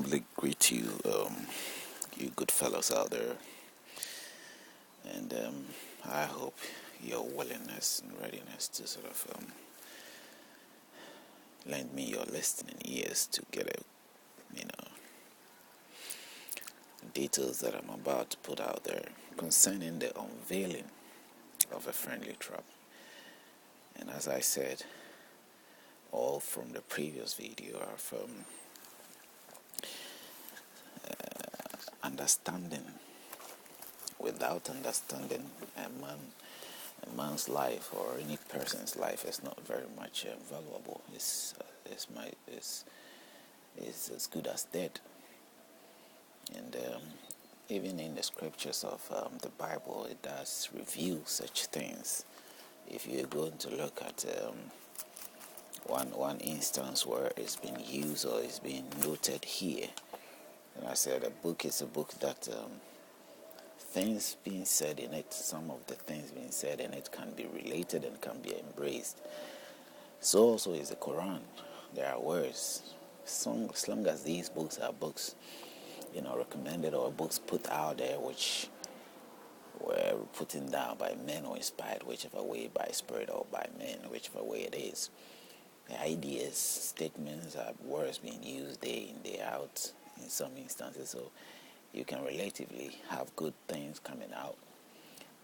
humbly greet you, you good fellows out there, and I hope your willingness and readiness to sort of lend me your listening ears to get details that I'm about to put out there concerning the unveiling of a friendly trap. And as I said, all from the previous video are from understanding. Without understanding, a man's life or any person's life is not very much valuable. It's as good as dead. And even in the scriptures of the Bible, it does reveal such things. If you're going to look at one instance where it's been used or it's been noted here, and I said a book is a book that things being said in it, some of the things being said in it can be related and can be embraced. So also is the Quran. There are words. As long as these books are books, recommended, or books put out there which were put down by men or inspired, whichever way, by spirit or by men, whichever way it is. The ideas, statements, are words being used day in, day out in some instances, so you can relatively have good things coming out.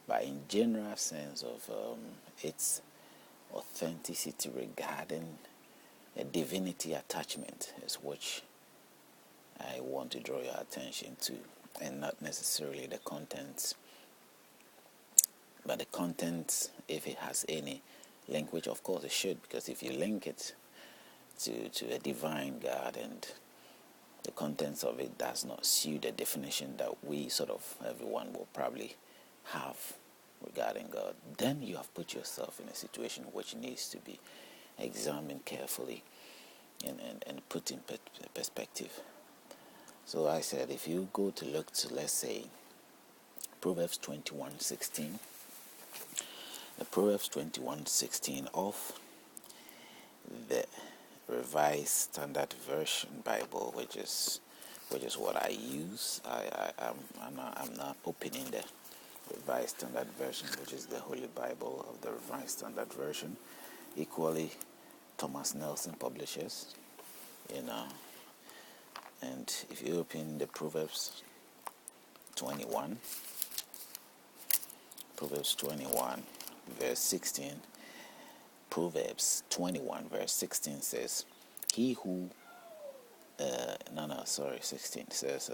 But in general sense of its authenticity regarding a divinity attachment is what I want to draw your attention to, and not necessarily the contents. But the contents, if it has any link, which of course it should, because if you link it to a divine God and the contents of it does not suit the definition that everyone will probably have regarding God, then you have put yourself in a situation which needs to be examined carefully and put in perspective. So I said, if you go to look to, let's say, Proverbs 21:16, the Proverbs 21:16 of the Revised Standard Version Bible, which is what I use. I'm not opening the Revised Standard Version, which is the Holy Bible of the Revised Standard Version. Equally, Thomas Nelson publishes, And if you open the Proverbs 21, verse 16, Proverbs 21, verse 16 says, 16 says,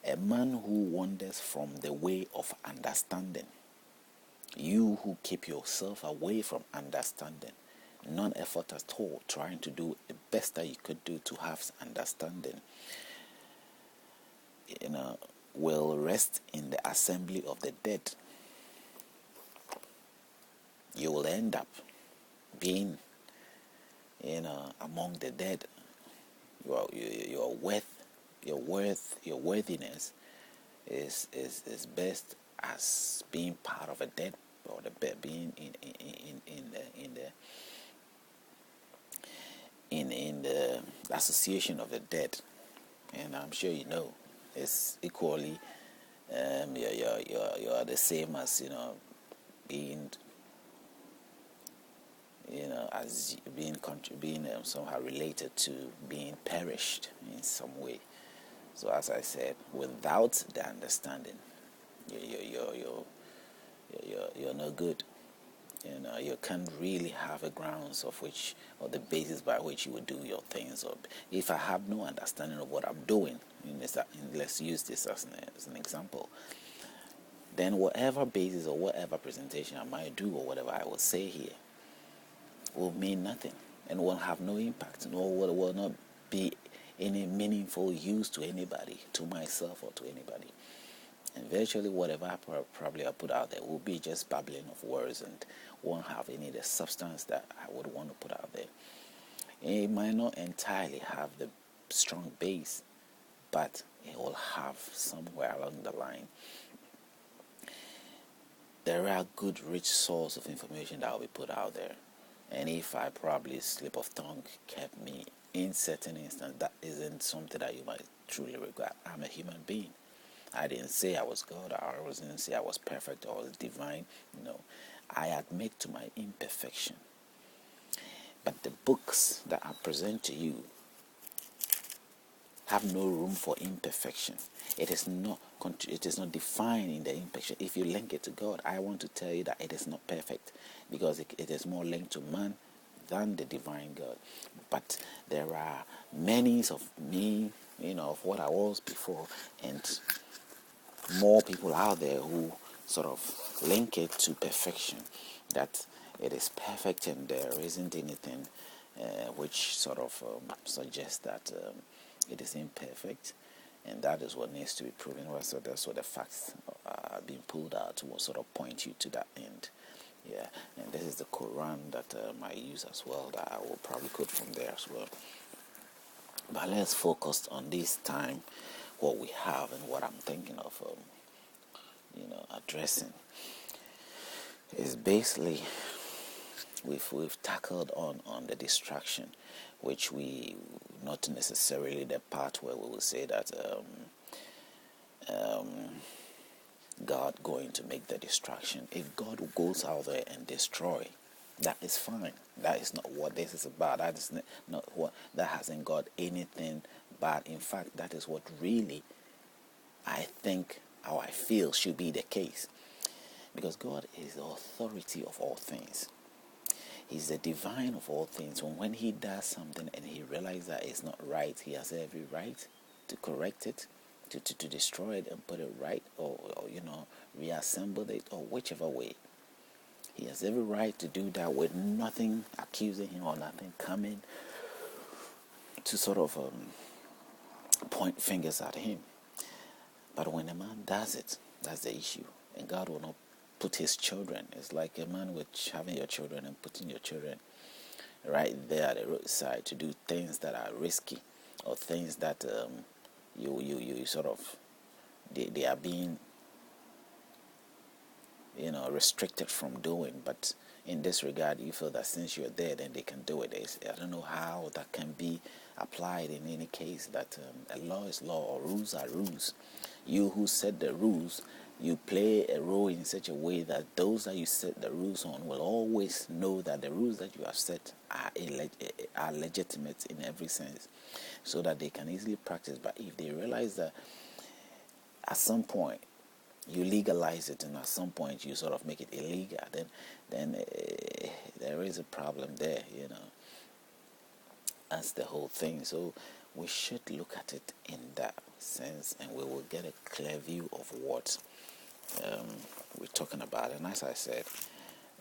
a man who wanders from the way of understanding, you who keep yourself away from understanding, none effort at all, trying to do the best that you could do to have understanding, will rest in the assembly of the dead. You will end up being, among the dead. Your worthiness is best as being part of a dead, or being in the association of the dead. And I'm sure it's equally you're the same as being as being somehow related to being perished in some way. So as I said, without the understanding, you're no good. You can't really have a grounds of which, or the basis by which you would do your things. Or if I have no understanding of what I'm doing, let's use this as an example, then whatever basis or whatever presentation I might do or whatever I will say here will mean nothing and will have no impact, nor will not be any meaningful use to anybody, to myself or to anybody. And virtually whatever I probably put out there will be just babbling of words and won't have any of the substance that I would want to put out there. It might not entirely have the strong base, but it will have somewhere along the line. There are good, rich sources of information that will be put out there. And if I probably slip of tongue kept me in certain instance, that isn't something that you might truly regret. I'm a human being. I didn't say I was God. I didn't say I was perfect or was divine. No, I admit to my imperfection. But the books that I present to you have no room for imperfection. It is not defined in the imperfection. If you link it to God, I want to tell you that it is not perfect, because it is more linked to man than the divine God. But there are many of me, of what I was before, and more people out there who sort of link it to perfection, that it is perfect and there isn't anything which sort of suggests that it is imperfect, and that is what needs to be proven. So that's what the facts are being pulled out to sort of point you to that end. Yeah, and this is the Quran that I use as well, that I will probably quote from there as well. But let's focus on this time, what we have and what I'm thinking of addressing is basically we've tackled on the distraction, which we not necessarily the part where we will say that God going to make the distraction. If God goes out there and destroy, that is fine. That is not what this is about. That is not what, that hasn't got anything bad. In fact, that is what really I think, how I feel should be the case. Because God is the authority of all things. He's the divine of all things. When he does something and he realizes that it's not right, he has every right to correct it, to destroy it and put it right, or reassemble it, or whichever way. He has every right to do that with nothing accusing him or nothing coming to sort of point fingers at him. But when a man does it, that's the issue. And God will not put his children. It's like a man with having your children and putting your children right there at the roadside to do things that are risky, or things that you sort of they are being restricted from doing. But in this regard, you feel that since you're there, then they can do it. I don't know how that can be applied in any case, that a law is law or rules are rules. You who set the rules, you play a role in such a way that those that you set the rules on will always know that the rules that you have set are legitimate in every sense, so that they can easily practice. But if they realize that at some point you legalize it, and at some point you sort of make it illegal, then there is a problem there. That's the whole thing. So we should look at it in that sense, and we will get a clear view of what we're talking about. And as I said,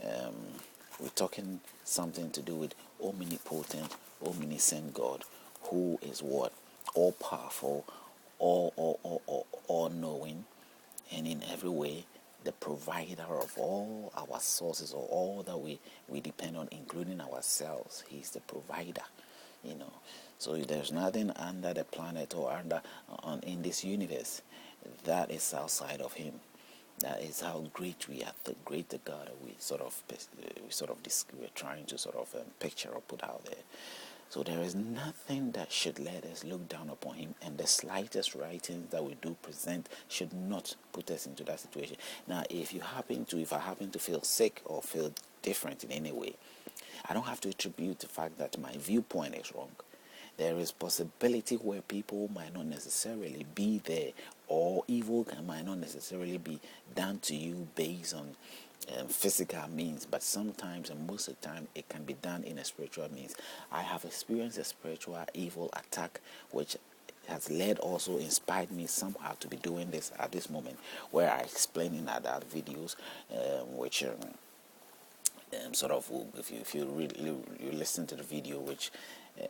we're talking something to do with omnipotent, omniscient God, who is what? All powerful, all knowing, and in every way the provider of all our sources, or all that we depend on, including ourselves. He's the provider. So there's nothing under the planet or in this universe that is outside of him. That is how great we are, the greater God that we're trying to sort of picture or put out there. So there is nothing that should let us look down upon him, and the slightest writings that we do present should not put us into that situation. Now, if I happen to feel sick or feel different in any way, I don't have to attribute the fact that my viewpoint is wrong. There is possibility where people might not necessarily be there, or evil might not necessarily be done to you based on physical means, but sometimes, and most of the time, it can be done in a spiritual means. I have experienced a spiritual evil attack, which has inspired me somehow to be doing this at this moment, where I explain in other videos, which sort of, if you listen to the video, which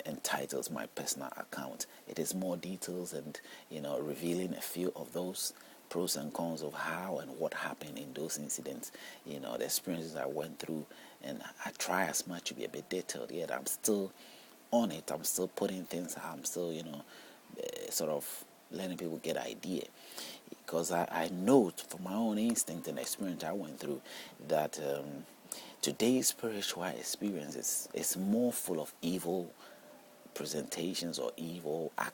entitles my personal account, it is more details and revealing a few of those pros and cons of how and what happened in those incidents, the experiences I went through. And I try as much to be a bit detailed, yet I'm still on it. I'm still putting things out. I'm still sort of letting people get an idea, because I know from my own instinct and experience I went through that today's spiritual experience is more full of evil presentations or evil